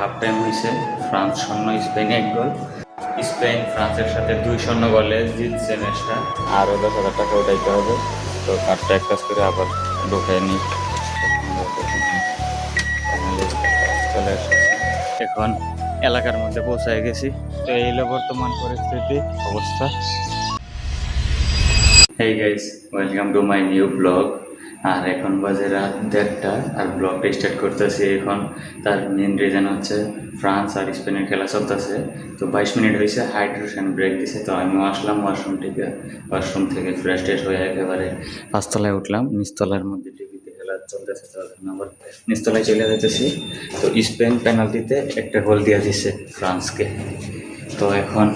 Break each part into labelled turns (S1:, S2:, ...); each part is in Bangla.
S1: হাফ টাইম হয়েছে, ফ্রান্স 0 স্পেন 1 গোল। স্পেন ফ্রান্সের সাথে 2-0 গোলে জিতছে ম্যাচটা। আরও 10,000 টাকা উঠাইতে হবে, তো কার্ডটা এক কাজ করে আবার ঢুকে নিই। চলে আসছে, এখন এলাকার মধ্যে পৌঁছায় গেছি। তো এই হলো বর্তমান পরিস্থিতি অবস্থা। Hey guys, welcome to my new blog. আর এখন বাজে রাত 1:30 আর ব্লগটা স্টার্ট করতেছি এখন। তার মেন রিজন হচ্ছে ফ্রান্স আর স্পেনের খেলা চলতেছে। তো 22 মিনিট হয়েছে, হাইড্রেশন ব্রেক দিছে। তো আমিও আসলাম ওয়াশরুম থেকে ফ্রেশ ট্রেশ হয়ে একেবারে পাঁচতলায় উঠলাম। নিচতলার মধ্যে টিভিতে খেলা চলতেছে, তো আবার নিচতলায় চলে যেতেছি। তো স্পেন পেনাল্টিতে একটা গোল দিয়ে দিচ্ছে ফ্রান্সকে। তো এখন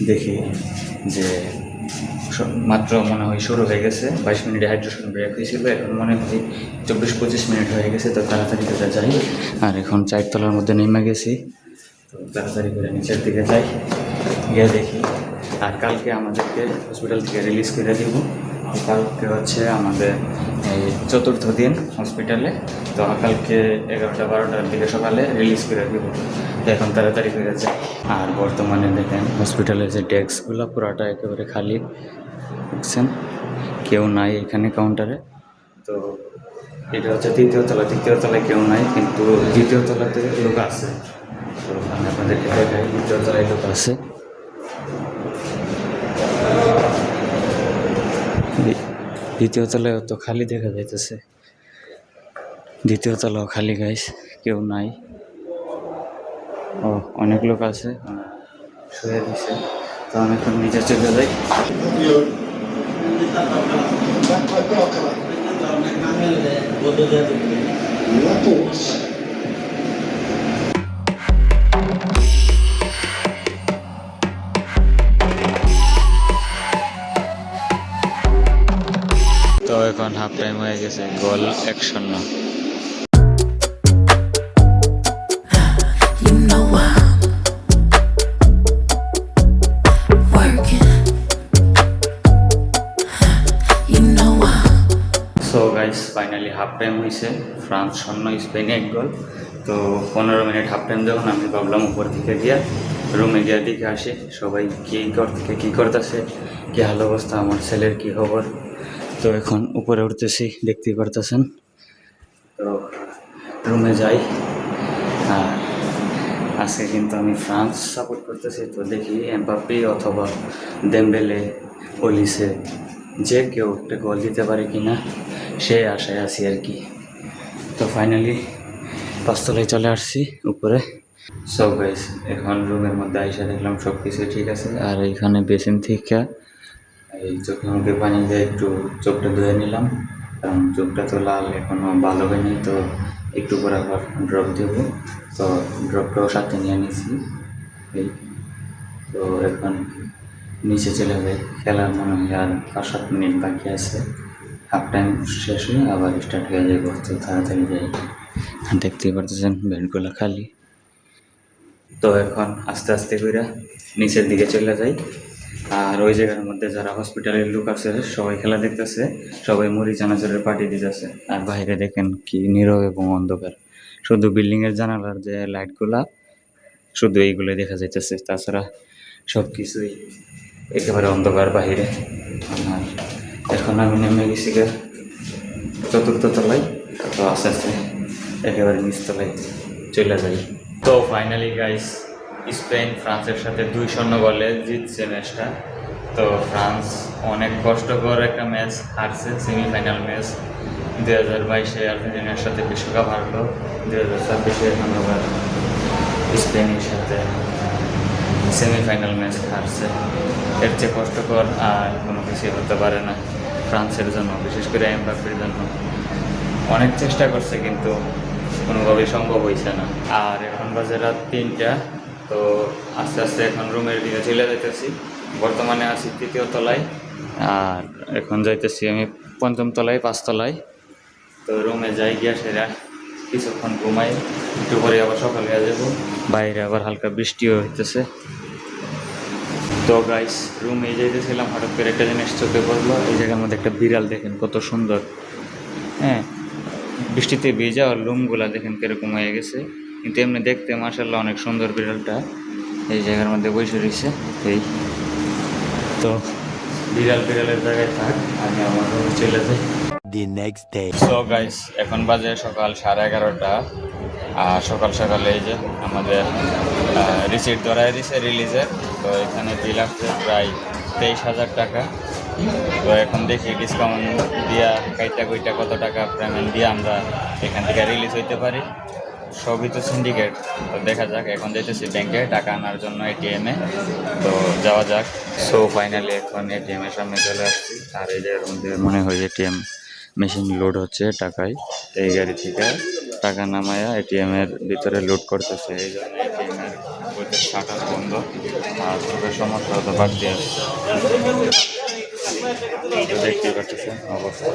S1: দেখি যে মাত্র মনে হয় শুরু হয়ে গেছে, 22 মিনিটে হাইড্রেশন ব্রেক হয়েছিল, এখন মনে হয় 24-25 মিনিট হয়ে গেছে। তো তাড়াতাড়ি করে যাই। আর এখন 4 তলার মধ্যে নেমে গেছি, তো তাড়াতাড়ি করে নিচের দিকে যাই, গিয়ে দেখি। আর কালকে আমাদেরকে হসপিটাল থেকে রিলিজ করে দিব। কালকে হচ্ছে আমাদের এই 4র্থ দিন হসপিটালে। তো কালকে 11টা-12টার দিকে সকালে রিলিজ করে দিব। তো এখন তাড়াতাড়ি করে যাই। আর বর্তমানে দেখেন হসপিটালের যে ডেস্কগুলো পুরাটা একেবারে খালি, দেখছেন, কেউ নাই এখানে কাউন্টারে। তো এটা হচ্ছে 3য় তলা, 3য় তলায় কেউ নাই, কিন্তু 2য় তলাতে লোক আছে। তো আমি আপনাদেরকে দেখাই, 2য় তলায় লোক আছে। 2য় তলায় তো খালি দেখা যাইতেছে, 2য় তলাও খালি গাইস, কেউ নাই। ও অনেক লোক আছে, শুয়ে দিছে। তো আমি এখন নিচে চলে যাই। তো এখন হাফ টাইম হয়ে গেছে, গোল 1-0। So guys, finally half time হয়েছে, ফ্রান্স 0 স্পেন 1 গোল। তো 15 মিনিট হাফ টাইম যখন আমি ভাবলাম উপর থেকে গিয়া রুমে গিয়ে দিকে আসি সবাই কী করতেছে, কী হাল অবস্থা, আমার ছেলের কী খবর। তো এখন উপরে উঠতেছি, দেখতেই পারতেছেন। তো রুমে যাই। আর আজকে কিন্তু আমি ফ্রান্স সাপোর্ট করতেছি। তো দেখি এমবাপ্পে অথবা দেমবেলে, ওলিসে যে কেউ একটা গোল দিতে পারে কি না, সে আশায় আছি আর কি। তো ফাইনালি 5তলায় চলে আসছি উপরে। সো গাইস, এখন রুমের মধ্যে আইসা দেখলাম সব কিছু ঠিক আছে। আর এইখানে বেসিন থেকে এই চোখে মুখে পানি দিয়ে একটু চোখটা ধুয়ে নিলাম, কারণ চোখটা তো লাল এখনও ভালো হয়নি। তো একটু পরে আবার ড্রপ দেবো, তো ড্রপটাও সাথে নিয়ে নিয়েছি। এই তো এখন নিচে চলে যাই, খেলার মনে হয় আর 5-7 মিনিট বাকি আছে। হাফ টাইম শেষ হয়ে আবার স্টার্ট হয়ে যাবো, তো তাড়াতাড়ি যাই। দেখতেই পারতেছেন বেডগুলো খালি। তো এখন আস্তে আস্তে করে নিচের দিকে চলে যাই। আর ওই জায়গার মধ্যে যারা হসপিটালের লোক আছে সবাই খেলা দেখতেছে, সবাই মুড়ি চানাচুরের পার্টি দিতেছে। আর বাইরে দেখেন কি নীরব এবং অন্ধকার, শুধু বিল্ডিংয়ের জানালার যে লাইটগুলা, শুধু এইগুলো দেখা যাইতেছে, তাছাড়া সব কিছুই একেবারে অন্ধকার বাহিরে। আর এখন আমি নেমে গেছি 4র্থ তলায়। তো আস্তে আস্তে একেবারে নিচতলায় চলে যাই। তো ফাইনালি গাইস, স্পেন ফ্রান্সের সাথে 2-0 গোলে জিতছে ম্যাচটা। তো ফ্রান্স অনেক কষ্টকর একটা ম্যাচ হারছে, সেমিফাইনাল ম্যাচ। 2022-এ আর্জেন্টিনার সাথে বিশ্বকাপ হারলো, 2026-এ আবার স্পেনের সাথে সেমিফাইনাল ম্যাচ হারছে। এর চেয়ে কষ্টকর আর কোনো কিছুই হতে পারে না ফ্রান্সের জন্য, বিশেষ করে এমবাপ্পের জন্য। অনেক চেষ্টা করছে কিন্তু কোনোভাবেই সম্ভব হয়েছে না। আর এখন বাজে রাত 3টা। তো আস্তে আস্তে এখন রুমের দিকে চলে যাইতেছি। বর্তমানে আছি 3য় তলায়, আর এখন যাইতেছি আমি 5ম তলায়, 5তলায়। তো রুমে যাই, গিয়া সেরা কিছুক্ষণ ঘুমাই, একটু পরে আবার সকালে যাবো। বাইরে আবার হালকা বৃষ্টিও হইতেছে। তো গাইস, রুমে যাইতেছিলাম, হঠাৎ করে একটা জিনিস চোখে পড়লো। এই জায়গার মধ্যে একটা বিড়াল, দেখেন কত সুন্দর। হ্যাঁ, বৃষ্টিতে ভেজা আর লোমগুলা দেখেন কিরকম হয়ে গেছে, কিন্তু এমনি দেখতে মাশাআল্লাহ অনেক সুন্দর বিড়ালটা। এই জায়গার মধ্যে বসে রয়েছে। এই তো বিড়ালের জায়গায় থাক, আমি আমার রুমে চলে যাই।
S2: The next day.
S1: So guys, এখন বাজে সকাল 11:30। আর সকাল সকালে এই যে আমাদের রিসিট ধরাই দিছে রিলিজের। তো এখানে বিল আসছে প্রায় 23,000 টাকা। তো এখন দেখি ডিসকাউন্ট দিয়া কাইটা কইটা কত টাকা পেমেন্ট দিয়ে আমরা এখান থেকে রিলিজ হইতে পারি। সবই তো সিন্ডিকেট। তো দেখা যাক, এখন যাইতেছি ব্যাংকে টাকা আনার জন্য এটিএমে। তো যাওয়া যাক। সো ফাইনালি এখন এটিএমের সামনে চলে আসছি। আর এই জায়গার মধ্যে মনে হয় এটিএম মেশিন লোড হচ্ছে টাকায়। এই গাড়ি থেকে টাকা নামায়া এটিএমের ভিতরে লোড করতেছে। এই জন্য এটিএমের ওদের শাটার বন্ধ। আর চোখের সমস্যা তো বাড়তি আছে, দেখতেই পাচ্ছেন অবস্থা।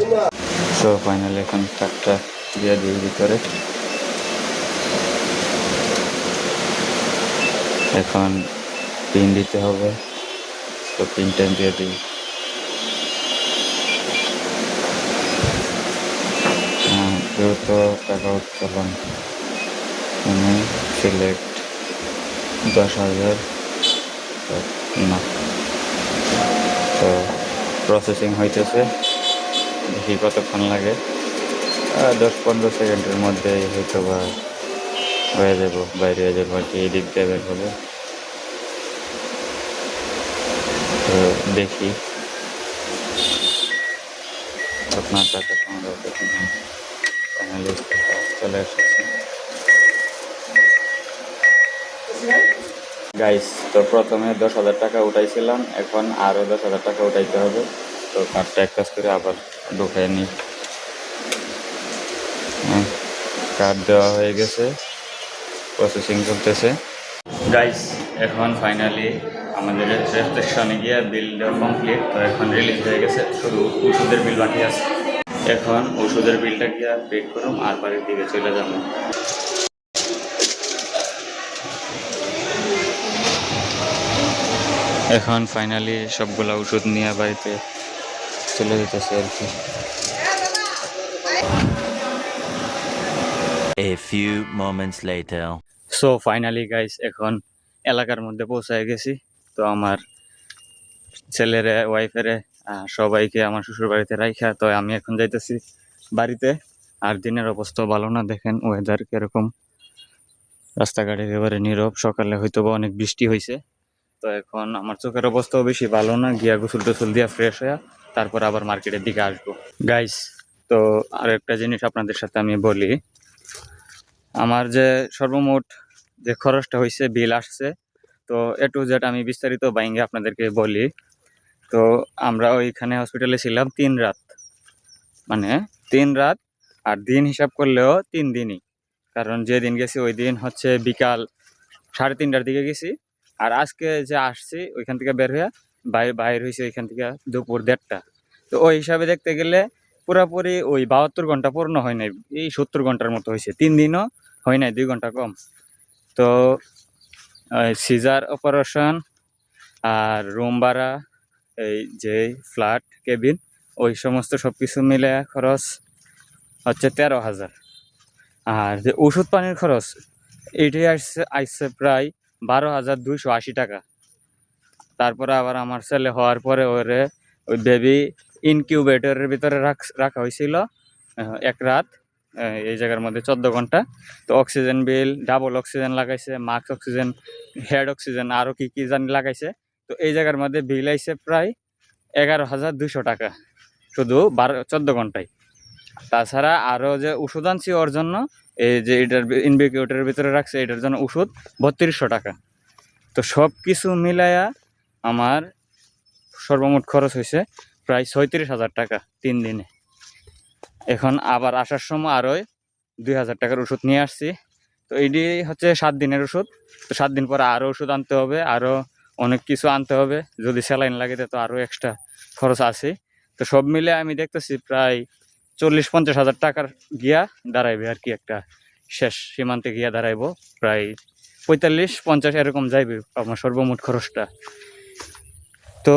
S1: সো ফাইনালি এখন টাকাটা দিয়ে দিই ভিতরে। এখন পিন দিতে হবে, তো পিনটা দিয়ে দিই। দ্রুত টাকা উত্তোলন, মানে সিলেক্ট 10,000 না। তো প্রসেসিং হইতেছে, দেখি কতক্ষণ লাগে। 10-15 সেকেন্ডের মধ্যে হয়তো বা হয়ে যাব, বাইরে হয়ে যাবো আর কি, এদিক দিয়ে বের হবে। তো দেখি আপনার টাকা সংগ্রহ করতে ফাইনালি চলে এসেছে। গাইস, তো প্রথমে 10,000 টাকা উঠাইছিলাম, এখন আরও 10,000 টাকা উঠাইতে হবে। তো কার্ডটা এক কাজ করে আবার ঢুকাই নিই। কার্ড দেওয়া হয়ে গেছে, প্রসেসিং চলতেছে। গাইস, এখন ফাইনালি আমাদের রেজিস্ট্রেশনে গিয়ে বিল দেওয়া কমপ্লিট। তো এখন রিলিজ হয়ে গেছে, শুধু ওষুধের বিল বাকি আছে। এখন ওষুধের বিলটা গিয়ে পেড করুম আর বাড়ির দিকে চলে যাবো। এখন ফাইনালি সবগুলা ওষুধ নিয়ে বাড়িতে চলে যেতেছে আর কি।
S2: A few moments later.
S1: So finally guys, এখন এলাকার মধ্যে পৌঁছায় গেছি। তো আমার ছেলেরে, ওয়াইফেরে, সবাইকে আমার শ্বশুর বাড়িতে রাইখা তো আমি এখন যাইতেছি বাড়িতে। আর দিনের অবস্থা ভালো না, দেখেন ওয়েদার কিরকম, রাস্তাঘাট একেবারে নীরব। সকালে হয়তো বা অনেক বৃষ্টি হয়েছে। তো এখন আমার চোখের অবস্থাও বেশি ভালো না, গিয়া গোসল টোসল দিয়া ফ্রেশ হয়ে তারপর আবার মার্কেটের দিকে আসবো। গাইস, তো আর একটা জিনিস আপনাদের সাথে আমি বলি, আমার যে সর্বমোট যে খরচটা হয়েছে, বিল আসছে, তো এ টু জেড আমি বিস্তারিত বাইঙ্গে আপনাদেরকে বলি। তো আমরা ওইখানে হসপিটালে ছিলাম 3 রাত, মানে 3 রাত। আর দিন হিসাব করলেও 3 দিনই, কারণ যেদিন গেছি ওই দিন হচ্ছে বিকাল 3:30টার দিকে গেছি। আর আজকে যে আসছি ওইখান থেকে বের হয়ে বাইর হয়েছে ওইখান থেকে দুপুর 1:30টা। তো ওই হিসাবে দেখতে গেলে পুরাপুরি ওই 72 ঘন্টা পূর্ণ হয় নাই, এই 70 ঘন্টার মতো হয়েছে। 3 দিনও হয় নাই, 2 ঘন্টা কম। তো সিজার অপারেশন আর রুম ভাড়া, এই যে ফ্ল্যাট কেবিন, ওই সমস্ত সব কিছু মিলে খরচ হচ্ছে 13,000। আর যে ওষুধ পানির খরচ, এটি আসছে প্রায় 12,280 টাকা। তারপরে আবার আমার ছেলে হওয়ার পরে ওরে ওই বেবি ইনকিউবেটরের ভিতরে রাখা হয়েছিল 1 রাত, এই জায়গার মধ্যে 14 ঘন্টা। তো অক্সিজেন বিল, ডাবল অক্সিজেন লাগাইছে, মাস্ক অক্সিজেন, হেড অক্সিজেন, আরও কি কি জানি লাগাইছে। তো এই জায়গার মধ্যে বিল আইছে প্রায় 11,200 টাকা, শুধু 14 ঘন্টায়। তাছাড়া আরও যে ওষুধ আনছি ওর জন্য, এই যে এটার ইনকিউবেটরের ভিতরে রাখছে এটার জন্য ওষুধ 3200 টাকা। তো সব কিছু মিলাইয়া আমার সর্বমোট খরচ হয়েছে প্রায় 36,000 টাকা 3 দিনে। এখন আবার আসার সময় আরও 2,000 টাকার ওষুধ নিয়ে আসছি। তো এটি হচ্ছে 7 দিনের ওষুধ। তো 7 দিন পরে আরও ওষুধ আনতে হবে, আরও অনেক কিছু আনতে হবে। যদি স্যালাইন লাগে তো আরও এক্সট্রা খরচ আছে। তো সব মিলে আমি দেখতেছি প্রায় 40-50 হাজার টাকার গিয়া দাঁড়াইবে আর কি, একটা শেষ সীমান্তে গিয়া দাঁড়াইব। প্রায় 45-50 এরকম যাইবে আমার সর্বমোট খরচটা। তো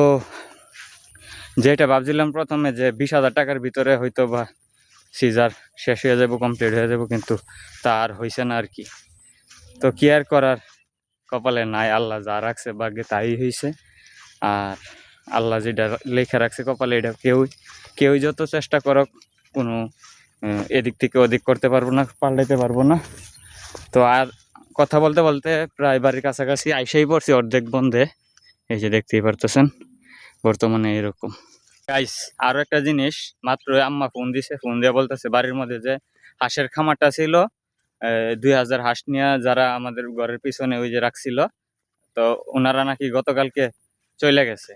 S1: যেটা ভাবছিলাম প্রথমে যে 20,000 টাকার ভিতরে হয়তো বা সিজার শেষ হয়ে যাব, কমপ্লিট হয়ে যাব, কিন্তু তার হয়েছে না আর কি। তো কি আর করার, কপালে নাই, আল্লাহ যা রাখছে ভাগ্যে তাই হয়েছে। আর আল্লাহ যেটা লেখা রাখছে কপালে, এটা কেউই যত চেষ্টা করুক কোনো এদিক থেকে ওদিক করতে পারবো না, পাল্টাইতে পারবো না। তো আর কথা বলতে বলতে প্রায় বাড়ির কাছাকাছি আইসাই পড়ছি, অর্ধেক বন্ধে। এই যে দেখতেই পারতেছেন বর্তমানে এরকম। গাইস আরো একটা জিনিস, মাত্র আম্মা ফোন দিয়ে বলতেছে বাড়ির মধ্যে যে হাঁসের খামারটা ছিল, 2000 হাঁস নিয়ে যারা আমাদের ঘরের পিছনে ওই যে রাখছিল, তো ওনারা নাকি গতকালকে চলে গেছে।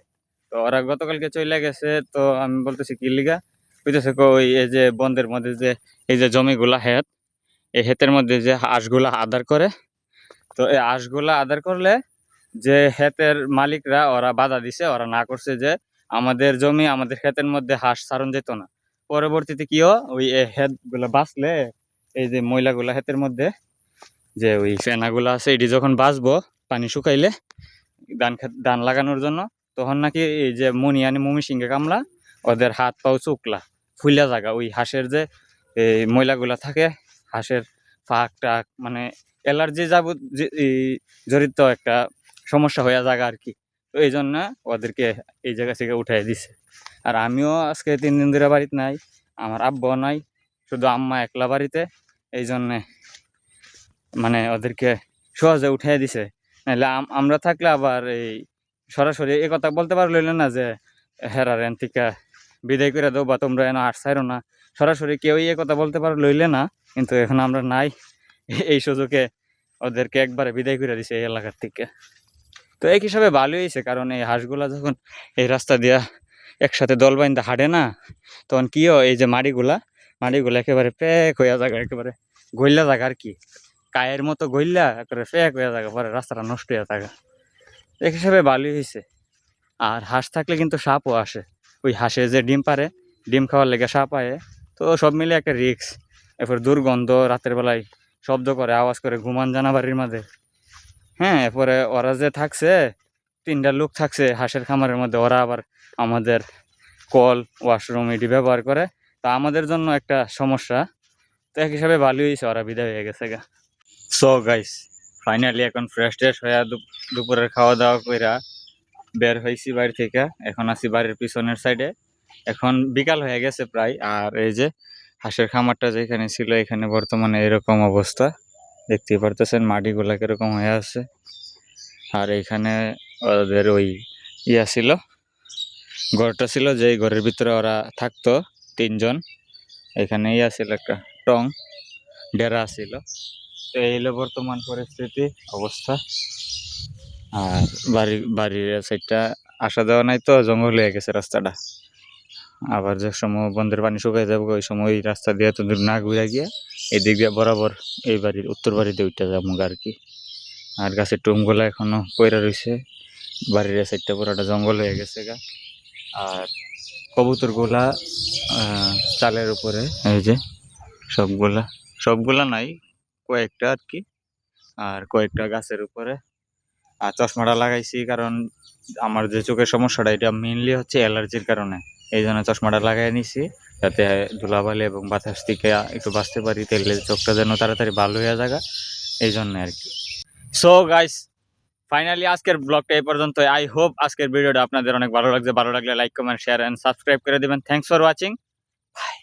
S1: তো ওরা গতকালকে চলে গেছে, তো আমি বলতেছি কি লিগা, বুঝতেছে ওই এই যে বন্ধের মধ্যে যে এই যে জমিগুলা এই ক্ষেতের মধ্যে যে হাঁসগুলা আদার করে, তো এই হাঁসগুলা আদার করলে যে ক্ষেতের মালিকরা ওরা বাধা দিছে, ওরা না করছে যে আমাদের জমি আমাদের ক্ষেতের মধ্যে হাঁস ছাড়ন যেত না। পরবর্তীতে কিও ওই ক্ষেত গুলা বাঁচলে, এই যে ময়লাগুলা ক্ষেতের মধ্যে যে ওই ফেনাগুলা আছে, এটি যখন বাঁচবো পানি শুকাইলে ধান লাগানোর জন্য, তখন নাকি এই যে মমি সিংহে কামলা ওদের হাত পাও চুকলা ফুলা জায়গা, ওই হাঁসের যে এই ময়লাগুলা থাকে, হাঁসের ফাঁক টাক মানে অ্যালার্জি জড়িত একটা সমস্যা হয়ে জায়গা আর কি। তো এই জন্য ওদেরকে এই জায়গা থেকে উঠাই দিছে। আর আমিও আজকে 3 দিন ধরে বাড়িতে নাই, আমার আব্বাও নাই, শুধু আম্মা একলা বাড়িতে। এই জন্যে মানে ওদেরকে সহজে উঠাই দিছে। নাহলে আমরা থাকলে আবার এই সরাসরি এই কথা বলতে পারলো না যে হেরার এন থেকে বিদায় করে দেবো বা তোমরা এনে হাঁস ছাড়ো না, সরাসরি কেউই এই কথা বলতে লইলে না। কিন্তু এখন আমরা নাই, এই সুযোগে ওদেরকে একবারে বিদায় করে দিছে এই এলাকার থেকে। তো এক হিসাবে ভালোই হয়েছে, কারণ এই হাঁসগুলা যখন এই রাস্তা দিয়া একসাথে দল বাইন্দা হাঁটে না, তখন কিও এই যে মাড়িগুলা একেবারে প্যাক হইয়া জায়গা, একেবারে গইলা জায়গা আর কি, কায়ের মতো গইলা একেবারে প্যাক হইয়া জায়গা, পরে রাস্তাটা নষ্ট হইয়া থাকা। এক হিসাবে ভালোই হয়েছে। আর হাঁস থাকলে কিন্তু সাপও আসে, ওই হাঁসে যে ডিম পারে, ডিম খাওয়ার লেগে সাপ আয়ে, তো সব মিলে একটা রিক্স। এরপর দুর্গন্ধ, রাতের বেলায় শব্দ করে, আওয়াজ করে, ঘুমান জানা বাড়ির মাঝে। হ্যাঁ, এরপরে ওরা যে থাকছে 3টা লোক থাকছে হাঁসের খামারের মধ্যে, ওরা আবার আমাদের কল ওয়াশরুম এটি ব্যবহার করে, তা আমাদের জন্য একটা সমস্যা। তো এক হিসাবে ভালোই হয়েছে ওরা বিদায় হয়ে গেছে গা। সো গাইস ফাইনালি এখন ফ্রেশ ট্রেশ হয়ে দুপুরের খাওয়া দাওয়া কইরা বের হয়েছি বাড়ি থেকে। এখন আছি বাড়ির পিছনের সাইডে, এখন বিকাল হয়ে গেছে প্রায়। আর এই যে হাঁসের খামারটা যেখানে ছিল, এখানে বর্তমানে এরকম অবস্থা, দেখতেই পারতেছেন মাটিগুলা কিরকম হয়ে আছে। আর এখানে ওদের ওই ছিল, ঘরটা ছিল, যে ঘরের ভিতরে ওরা থাকতো 3 জন। এখানে ছিল একটা টং ডেরা ছিল। তো এই হলো বর্তমান পরিস্থিতি অবস্থা। আর বাড়ির সাইডটা আসা দেওয়া নাই, তো জঙ্গল হয়ে গেছে রাস্তাটা। আবার যে সময় বন্ধের পানি শুকাই যাবো, ওই সময় ওই রাস্তা দিয়ে তো দূর না ঘুরে গিয়ে এদিক দিয়ে বরাবর এই বাড়ির উত্তর বাড়িতে উঠতে যাবো আর কি। আর গাছের টুমগুলা এখনো পয়রা রয়েছে, বাড়ির সাইডটা পুরোটা জঙ্গল হয়ে গেছে গা। আর কবুতরগুলা চালের উপরে, এই যে সবগুলা নাই, কয়েকটা আর কি। আর কয়েকটা গাছের উপরে। আর চশমাটা লাগাইছি কারণ আমার যে চোখের সমস্যাটা, এটা মেইনলি হচ্ছে অ্যালার্জির কারণে। এই জন্য চশমাটা লাগাই নিছি, যাতে ধুলাবালি এবং বাতাস থেকে একটু বাঁচতে পারি, তাহলে চোখটা যেন তাড়াতাড়ি ভালো হয়ে যায়, এই জন্য আর কি। সো গাইস ফাইনালি আজকের ব্লগটা এই পর্যন্ত। আই হোপ আজকের ভিডিওটা আপনাদের অনেক ভালো লাগছে। ভালো লাগলে like, comment, share and subscribe করে দিবেন। Thanks for watching. বাই।